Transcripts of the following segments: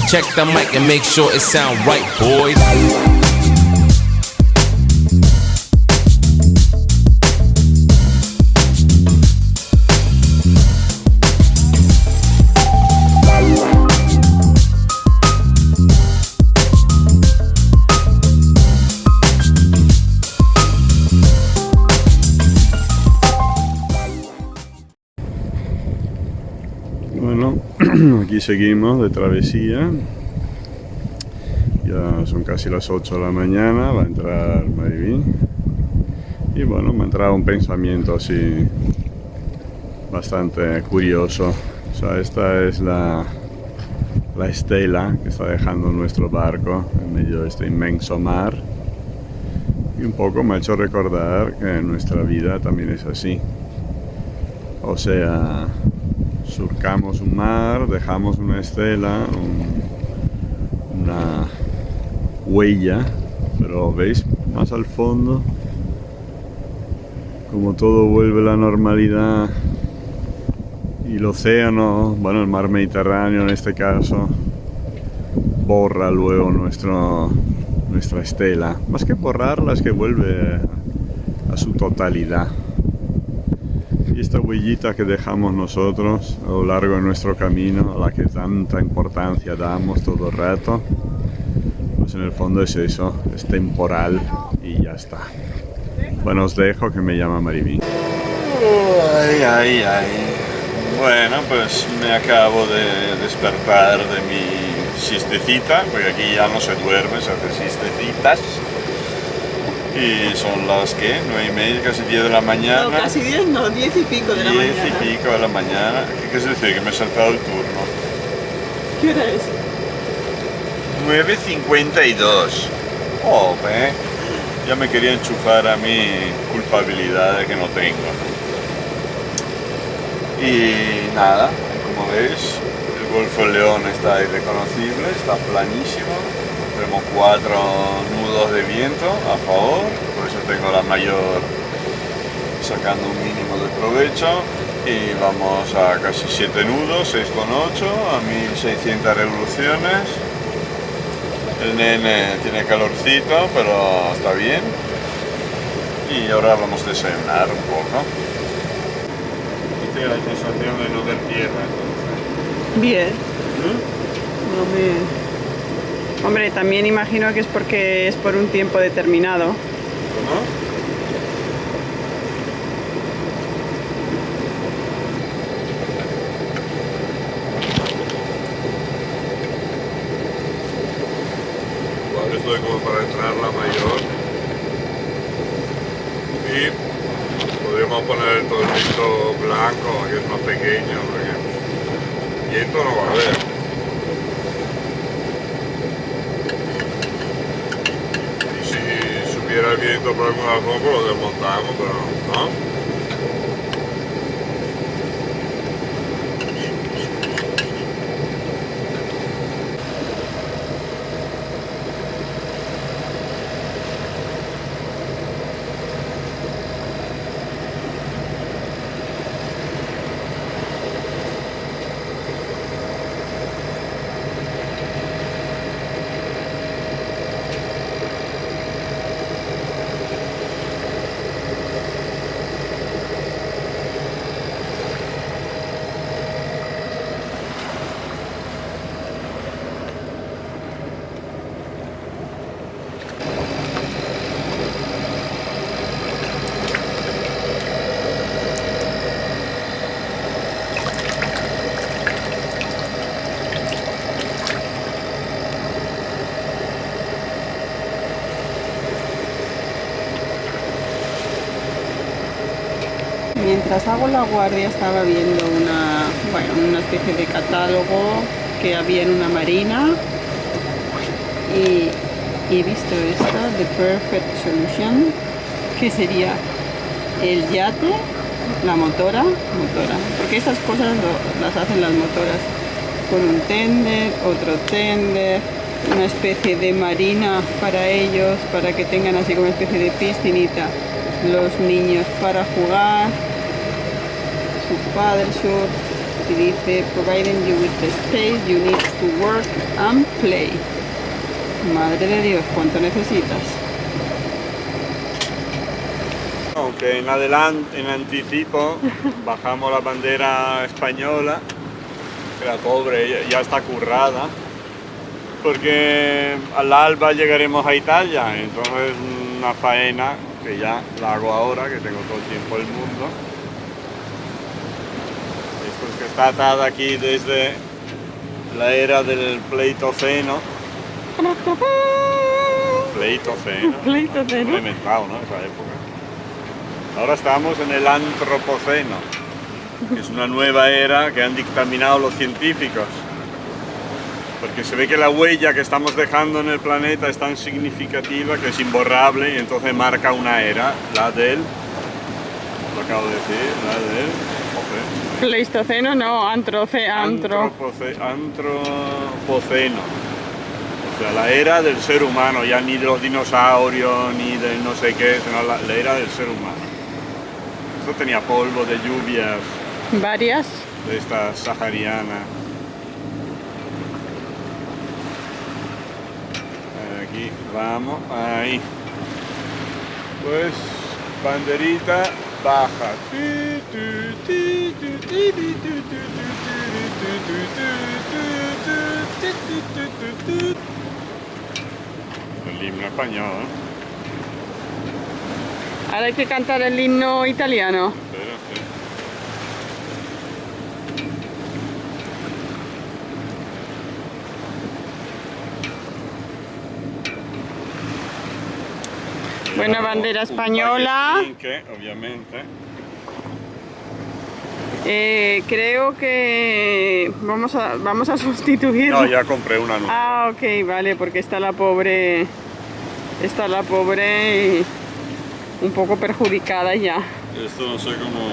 Check the mic and make sure it sound right, boys. Bueno, aquí seguimos de travesía. Ya son casi las 8 de la mañana, va a entrar Mariví. Y bueno, me ha entrado un pensamiento así bastante curioso. O sea, esta es la estela que está dejando nuestro barco en medio de este inmenso mar. Y un poco me ha hecho recordar que nuestra vida también es así. O sea, surcamos un mar, dejamos una estela, una huella, pero veis más al fondo como todo vuelve a la normalidad y el océano, bueno, el mar Mediterráneo en este caso, borra luego nuestra estela. Más que borrarla, es que vuelve a su totalidad. Y esta huellita que dejamos nosotros a lo largo de nuestro camino, a la que tanta importancia damos todo el rato, pues en el fondo es eso, es temporal y ya está. Bueno, os dejo, que me llama Mariví. Ay. Bueno, pues me acabo de despertar de mi siestecita, porque aquí ya no se duerme, se hace siestecitas. Y son las que, 9:30, casi 10 de la mañana. No, casi 10, no, 10 y pico de la mañana. 10 y pico de la mañana. ¿Qué quiere decir? Que me he saltado el turno. ¿Qué hora es? 9:52. Oh, ya me quería enchufar a mi culpabilidad de que no tengo. Y nada, como veis, el Golfo León está irreconocible, está planísimo. Tenemos 4 nudos de viento a favor, por eso tengo la mayor sacando un mínimo de provecho. Y vamos a casi 7 nudos, 6,8 a 1600 revoluciones. El nene tiene calorcito, pero está bien. Y ahora vamos a desayunar un poco. ¿Qué te da la sensación de no ver tierra entonces? Bien. No me... Hombre, también imagino que es porque es por un tiempo determinado. ¿Cómo? Vale, estoy como para entrar la mayor. Y podríamos poner el tornillo blanco, que es más pequeño, porque viento no va a haber. Si hubiera el viento por alguna razón, pues lo desmontamos, pero no. Mientras hago la guardia estaba viendo una especie de catálogo que había en una marina y he visto esta, The Perfect Solution, que sería el yate, la motora, porque estas cosas las hacen las motoras, con un tender, otro tender, una especie de marina para ellos, para que tengan así como una especie de piscinita los niños para jugar, su paddle surf, Y dice, providing you with the space you need to work and play. Madre de Dios, ¿cuánto necesitas? Aunque en anticipo bajamos la bandera española, que la pobre ya está currada, porque al alba llegaremos a Italia, entonces una faena que ya la hago ahora, que tengo todo el tiempo del mundo. Esto es que está atada aquí desde la era del Pleistoceno. Pleistoceno. Lo he inventado, ¿no? Esa época. Ahora estamos en el Antropoceno, que es una nueva era que han dictaminado los científicos. Porque se ve que la huella que estamos dejando en el planeta es tan significativa que es imborrable y entonces marca una era, la del... Lo acabo de decir, la del... Pleistoceno, no, Antropoceno. O sea, la era del ser humano, ya ni de los dinosaurios, ni del no sé qué, sino la era del ser humano. Esto tenía polvo de lluvias. Varias. De estas saharianas. Aquí vamos, ahí. Pues, banderita baja. El himno español, ¿eh? Ahora hay que cantar el himno italiano. Pero, sí. Buena bandera española. Obviamente. Creo que vamos a sustituir. No, ya compré una nueva. Ah, ok, vale, porque está la pobre y un poco perjudicada ya. Esto no sé cómo...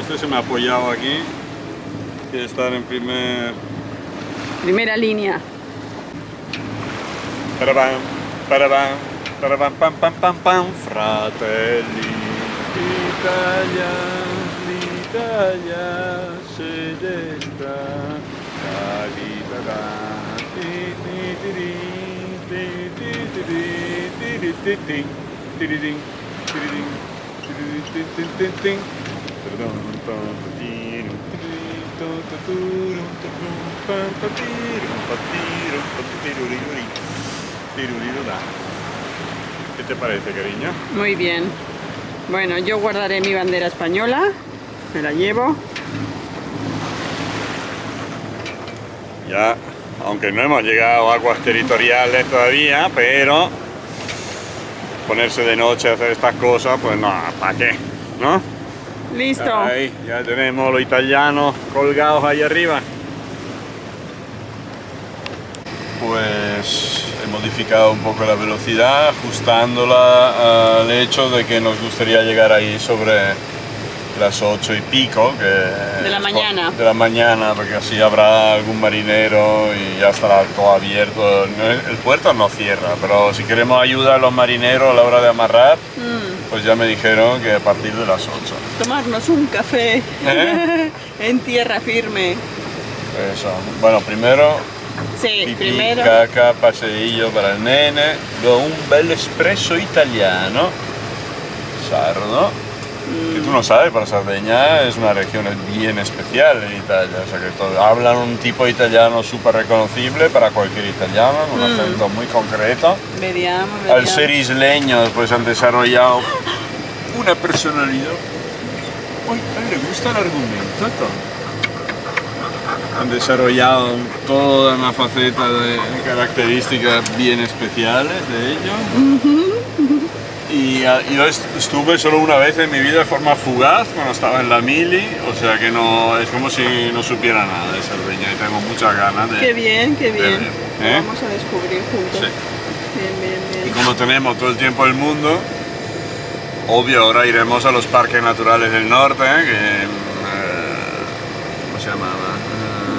Este se me ha apoyado aquí. Quiere estar en primera línea. Parabam, parabam, parabam, pam, pam, pam, pam, fratelli, Italia, l'Italia se destra, calidad, ¿Qué te parece, cariño? Muy bien. Bueno, yo guardaré mi bandera española, me la llevo. Ya, aunque no hemos llegado a aguas territoriales todavía, pero ponerse de noche a hacer estas cosas, pues no, ¿para qué? ¿No? Listo. Ahí, ya tenemos los italianos colgados ahí arriba. Pues he modificado un poco la velocidad, ajustándola al hecho de que nos gustaría llegar ahí sobre las 8 y pico de la mañana. De la mañana, porque así habrá algún marinero y ya estará todo abierto. El puerto no cierra, pero si queremos ayudar a los marineros a la hora de amarrar, pues ya me dijeron que a partir de las 8. Tomarnos un café en tierra firme. Eso. Bueno, primero Sí, pipí, primero. caca, paseillo para el nene, luego un bel espresso italiano, sardo, que tú no sabes, pero Sardegna es una región bien especial en Italia, o sea que hablan un tipo italiano súper reconocible para cualquier italiano, con un acento muy concreto. Vediamo. Al ser isleños pues han desarrollado una personalidad. Uy, a él le gusta el argumento. Han desarrollado toda una faceta de características bien especiales de ellos. Y yo estuve solo una vez en mi vida de forma fugaz cuando estaba en la mili, o sea que no es como si no supiera nada de Cerdeña y tengo muchas ganas de... Qué bien, qué bien. ver, Lo vamos a descubrir juntos. Sí. Bien, bien, bien. Y como tenemos todo el tiempo del mundo, obvio ahora iremos a los parques naturales del norte, que... ¿cómo se llamaba?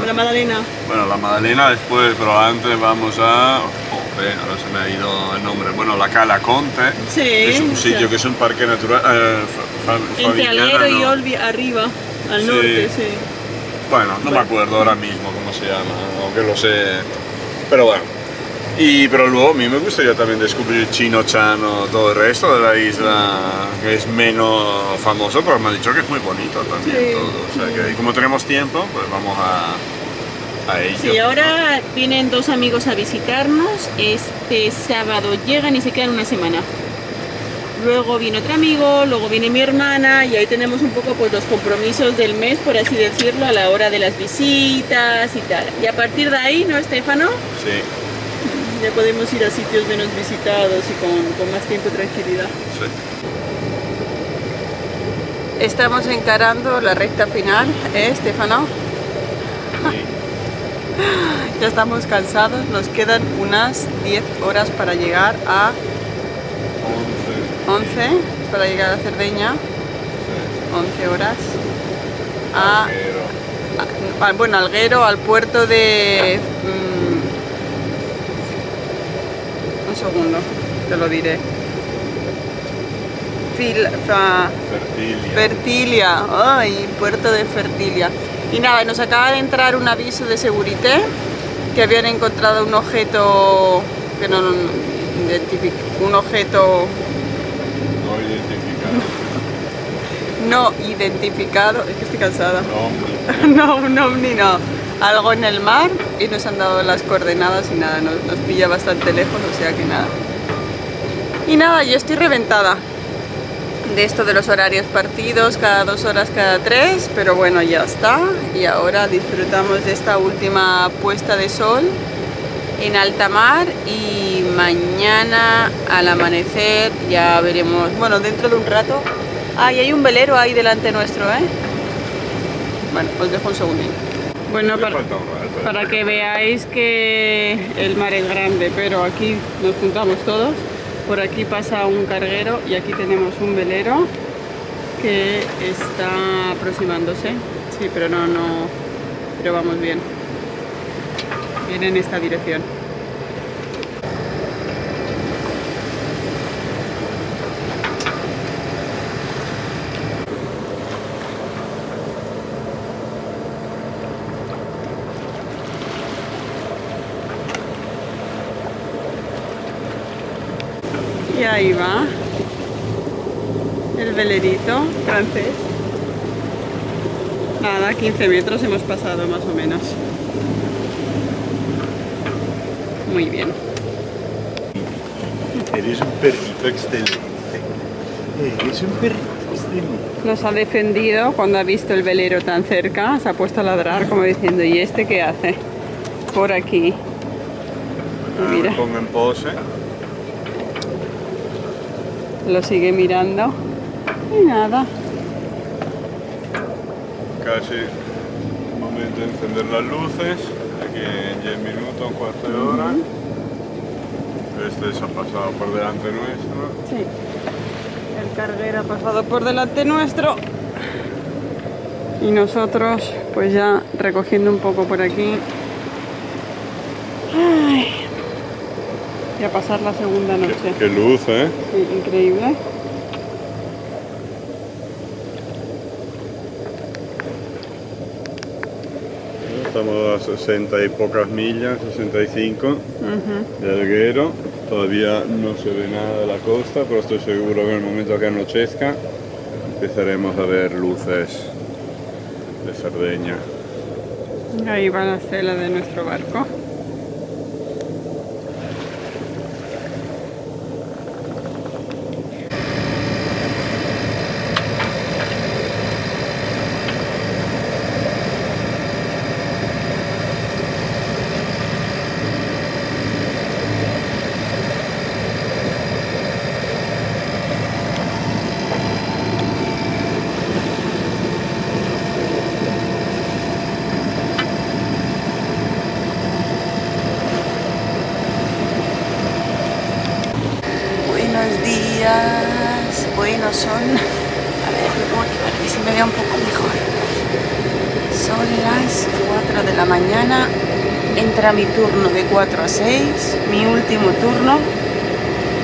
La Madalena. Bueno, la Madalena después, pero antes vamos a... ahora se me ha ido el nombre. Bueno, la Cala Conte, Sí, que es un sitio que es un parque natural... Entre Alghero y Olbia arriba, al norte, sí. Bueno, no me acuerdo ahora mismo cómo se llama, aunque lo sé. Pero bueno. Pero luego a mí me gustaría también descubrir Chinochan o todo el resto de la isla, que es menos famoso, pero me han dicho que es muy bonito también Sí. todo. O sea que como tenemos tiempo, pues vamos a ello. Sí, ahora vienen dos amigos a visitarnos. Este sábado llegan y se quedan una semana. Luego viene otro amigo, luego viene mi hermana y ahí tenemos un poco pues los compromisos del mes, por así decirlo, a la hora de las visitas y tal. Y a partir de ahí, ¿no, Estefano? Sí, Ya podemos ir a sitios menos visitados y con más tiempo y tranquilidad. sí. Estamos encarando la recta final, Estefano? Ya estamos cansados, nos quedan unas 10 horas para llegar a 11 para llegar a Cerdeña, 11 horas bueno, Alguero, al puerto de un segundo, te lo diré. Fertilia, ay, puerto de Fertilia. Y nada, nos acaba de entrar un aviso de seguridad que habían encontrado un objeto que no identifica, un objeto no identificado, es que estoy cansada. No, un ovni no, algo en el mar, y nos han dado las coordenadas y nada, nos pilla bastante lejos, o sea que nada. Y nada, yo estoy reventada de esto de los horarios partidos, cada 2 horas, cada 3, pero bueno, ya está. Y ahora disfrutamos de esta última puesta de sol en alta mar y mañana al amanecer ya veremos, bueno, dentro de un rato. Ah, y hay un velero ahí delante nuestro, ¿eh? Bueno, os dejo un segundín. Bueno, para que veáis que el mar es grande, pero aquí nos juntamos todos. Por aquí pasa un carguero y aquí tenemos un velero que está aproximándose. Sí, pero pero vamos bien. Viene en esta dirección. Y ahí va el velerito francés. Nada, 15 metros hemos pasado más o menos. Muy bien. Eres un perrito excelente. Eres un perrito excelente. Nos ha defendido cuando ha visto el velero tan cerca, se ha puesto a ladrar como diciendo, ¿y este qué hace? Por aquí. Y mira, Me pongo en pose. lo sigue mirando y nada. Casi momento de encender las luces. Aquí en 10 minutos, un cuarto de hora. Este se ha pasado por delante nuestro. Sí, el carguero ha pasado por delante nuestro y nosotros pues ya recogiendo un poco por aquí. Ay, y a pasar la segunda noche. Qué luz, ¿eh? Sí, increíble. Estamos a 60 y pocas millas, 65 de Alguero. Todavía no se ve nada de la costa, pero estoy seguro que en el momento que anochezca empezaremos a ver luces de Cerdeña. Ahí va la estela de nuestro barco. Buenos días, buenos son, a ver, para que se me vea un poco mejor. Son las 4 de la mañana, entra mi turno de 4 a 6, mi último turno.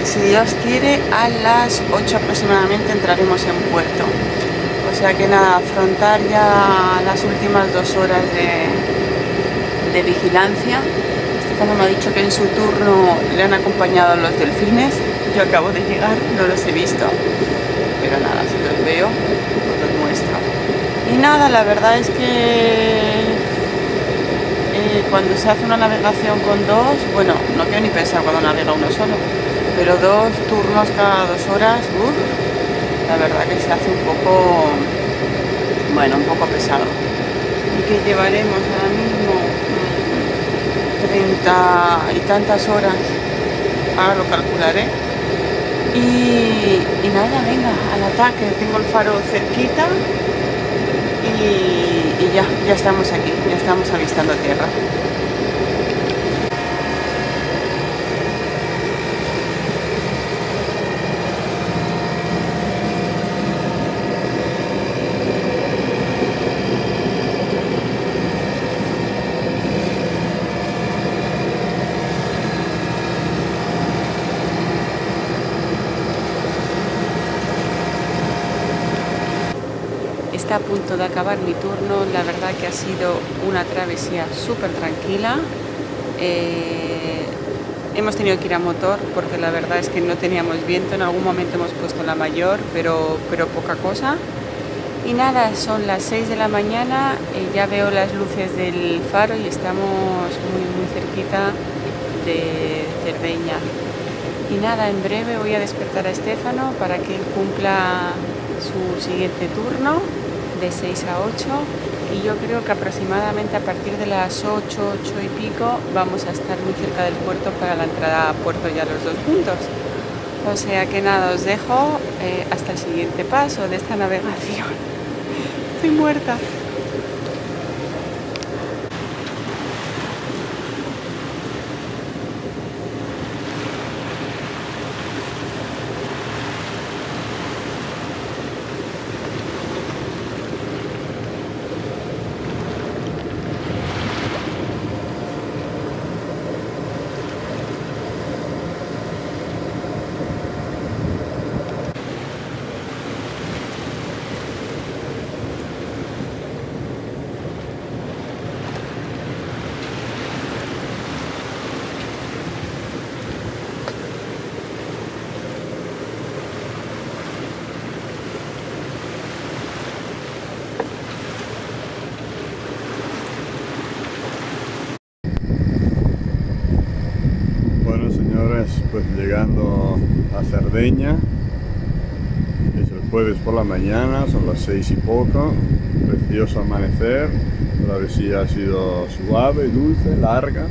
Si Dios quiere, a las 8 aproximadamente entraremos en puerto. O sea que nada, afrontar ya las últimas 2 horas de vigilancia. Estefano me ha dicho que en su turno le han acompañado los delfines. Yo acabo de llegar, no los he visto, pero nada, si los veo, os los muestro. Y nada, la verdad es que cuando se hace una navegación con 2, bueno, no quiero ni pensar cuando navega uno solo, pero 2 turnos cada 2 horas, la verdad que se hace un poco, bueno, un poco pesado. Y que llevaremos ahora mismo 30 y tantas horas, ahora lo calcularé. Y nada, venga, al ataque. Tengo el faro cerquita y ya estamos aquí, ya estamos avistando tierra. Está a punto de acabar mi turno, la verdad que ha sido una travesía súper tranquila. Hemos tenido que ir a motor porque la verdad es que no teníamos viento, en algún momento hemos puesto la mayor, pero poca cosa. Y nada, son las 6 de la mañana, ya veo las luces del faro y estamos muy cerquita de Cerdeña. Y nada, en breve voy a despertar a Estefano para que él cumpla su siguiente turno de 6 a 8 y yo creo que aproximadamente a partir de las 8 y pico vamos a estar muy cerca del puerto para la entrada a puerto ya los 2 juntos. O sea que nada, os dejo hasta el siguiente paso de esta navegación. Estoy muerta. Pues llegando a Cerdeña, es el jueves por la mañana, son las 6 y poco, precioso amanecer, la travesía ha sido suave, dulce, larga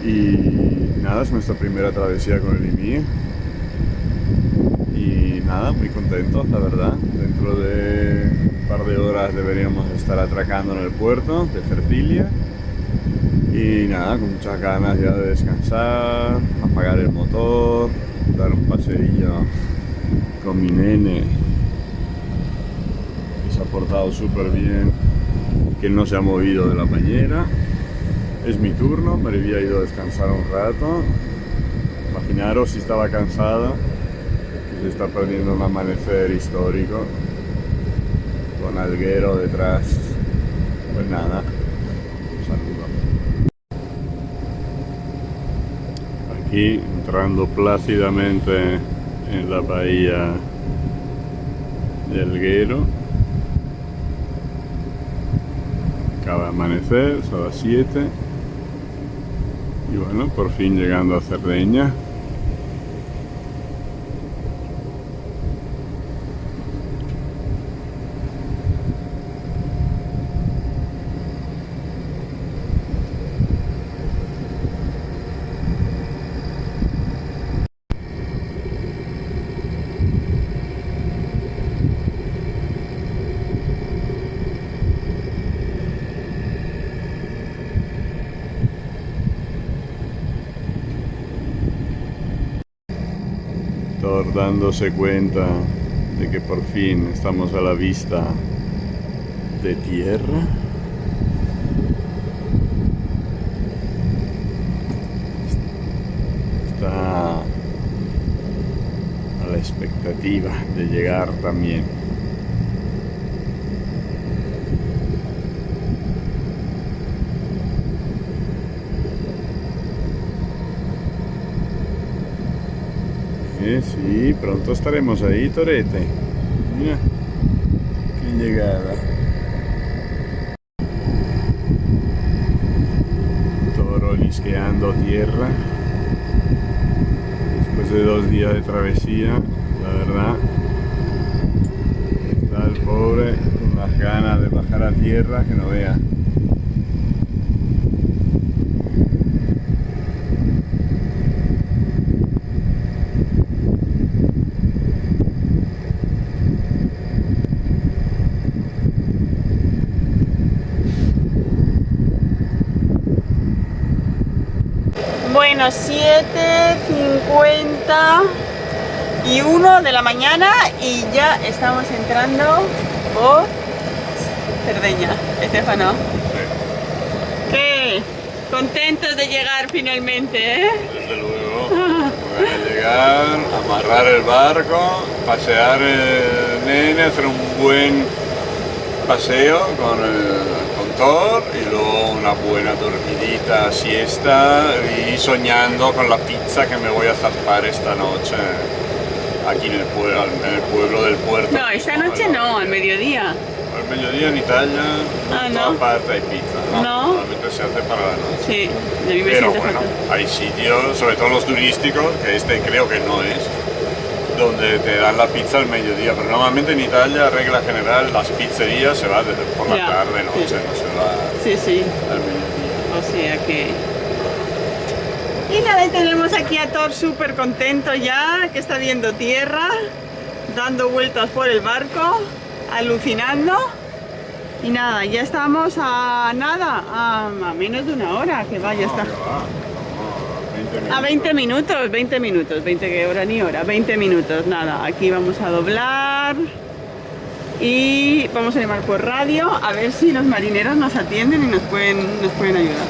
y nada, es nuestra primera travesía con el IMI y nada, muy contentos la verdad. Dentro de un par de horas deberíamos estar atracando en el puerto de Fertilia. Y nada, con muchas ganas ya de descansar, apagar el motor, dar un paseillo con mi nene, que se ha portado súper bien, que no se ha movido de la bañera. Es mi turno, me había ido a descansar un rato. Imaginaros si estaba cansada, que se está perdiendo un amanecer histórico, con Alguero detrás. Pues nada, un saludo. Aquí entrando plácidamente en la bahía de Alguero. Acaba de amanecer, son las 7 y bueno, por fin llegando a Cerdeña. Todos dándose cuenta de que por fin estamos a la vista de tierra. Está a la expectativa expectativa de llegar también. Sí, pronto estaremos ahí, Torete. Mira, qué llegada. Toro lisqueando tierra. Después de 2 días de travesía, la verdad, está el pobre con las ganas de bajar a tierra que no vea. Bueno, 7:51 de la mañana y ya estamos entrando por Cerdeña. Estefano, ¿qué? Contentos de llegar finalmente, ¿eh? Desde luego. Voy a llegar, amarrar el barco, pasear el nene, hacer un buen paseo con Thor y luego una buena dormidita, siesta y soñando con la pizza que me voy a zampar esta noche aquí en el pueblo del puerto. No, esta noche no, al mediodía. Al mediodía en Italia, Ah, en no. toda parte hay pizza, ¿no? No. Normalmente se hace para la noche. Sí, a mí me Pero siento bueno, fatal. hay sitios, sobre todo los turísticos, que este creo que no es, donde te dan la pizza al mediodía, pero normalmente en Italia, regla general, las pizzerías se van por la Ya, tarde, noche, sí. no se va Sí, sí, al mediodía. o sea que... Y nada, y tenemos aquí a Thor súper contento ya, que está viendo tierra, dando vueltas por el barco, alucinando. Y nada, ya estamos a nada, a menos de una hora, que vaya, está. A 20 minutos, 20 minutos, 20 hora ni hora, 20 minutos, nada, aquí vamos a doblar y vamos a llamar por radio a ver si los marineros nos atienden y nos pueden ayudar.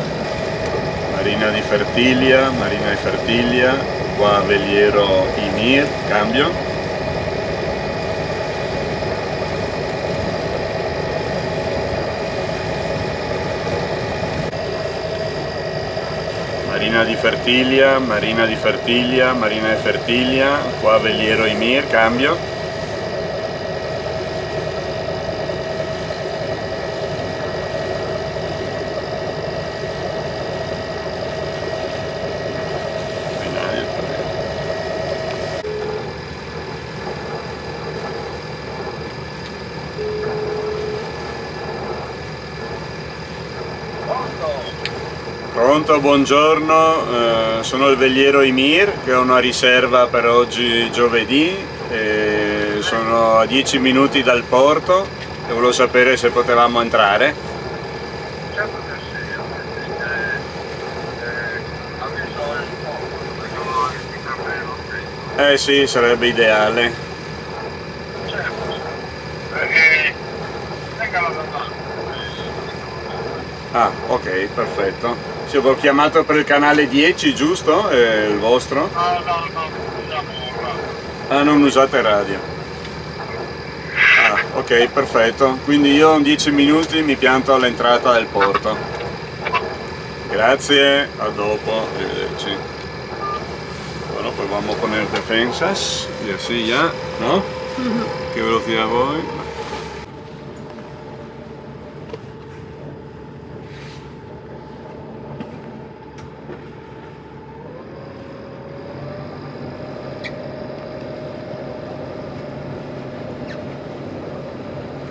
Marina di Fertilia, qua Veliero y Mir, cambio. Marina di Fertilia, qua Veliero y Mir, cambio. Pronto, buongiorno, sono il veliero Ymir che ho una riserva per oggi giovedì, sono a 10 minuti dal porto e volevo sapere se potevamo entrare. Certo che sì, ovviamente avviso il popolo, perché non ho il cammello. Sì, sarebbe ideale. Certo, perché venga la domanda. Ah, ok, perfetto. Sì, ho chiamato per il canale 10, giusto? Il vostro? No, usiamo radio. Ah, non usate radio. Ah, ok, perfetto. Quindi io in 10 minuti mi pianto all'entrata del porto. Grazie, a dopo, arrivederci. Bueno, pues vamos a poner defensas y así ya, ¿no? ¿Qué velocidad voy?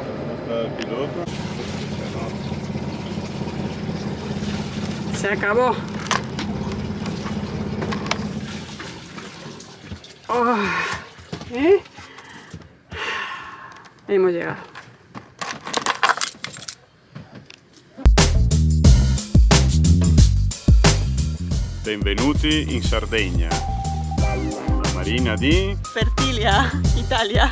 ¿Dónde está el piloto? Se acabó. Oh, ¿eh? Hemos llegado. Benvenuti in Sardegna. La marina di Fertilia, Italia.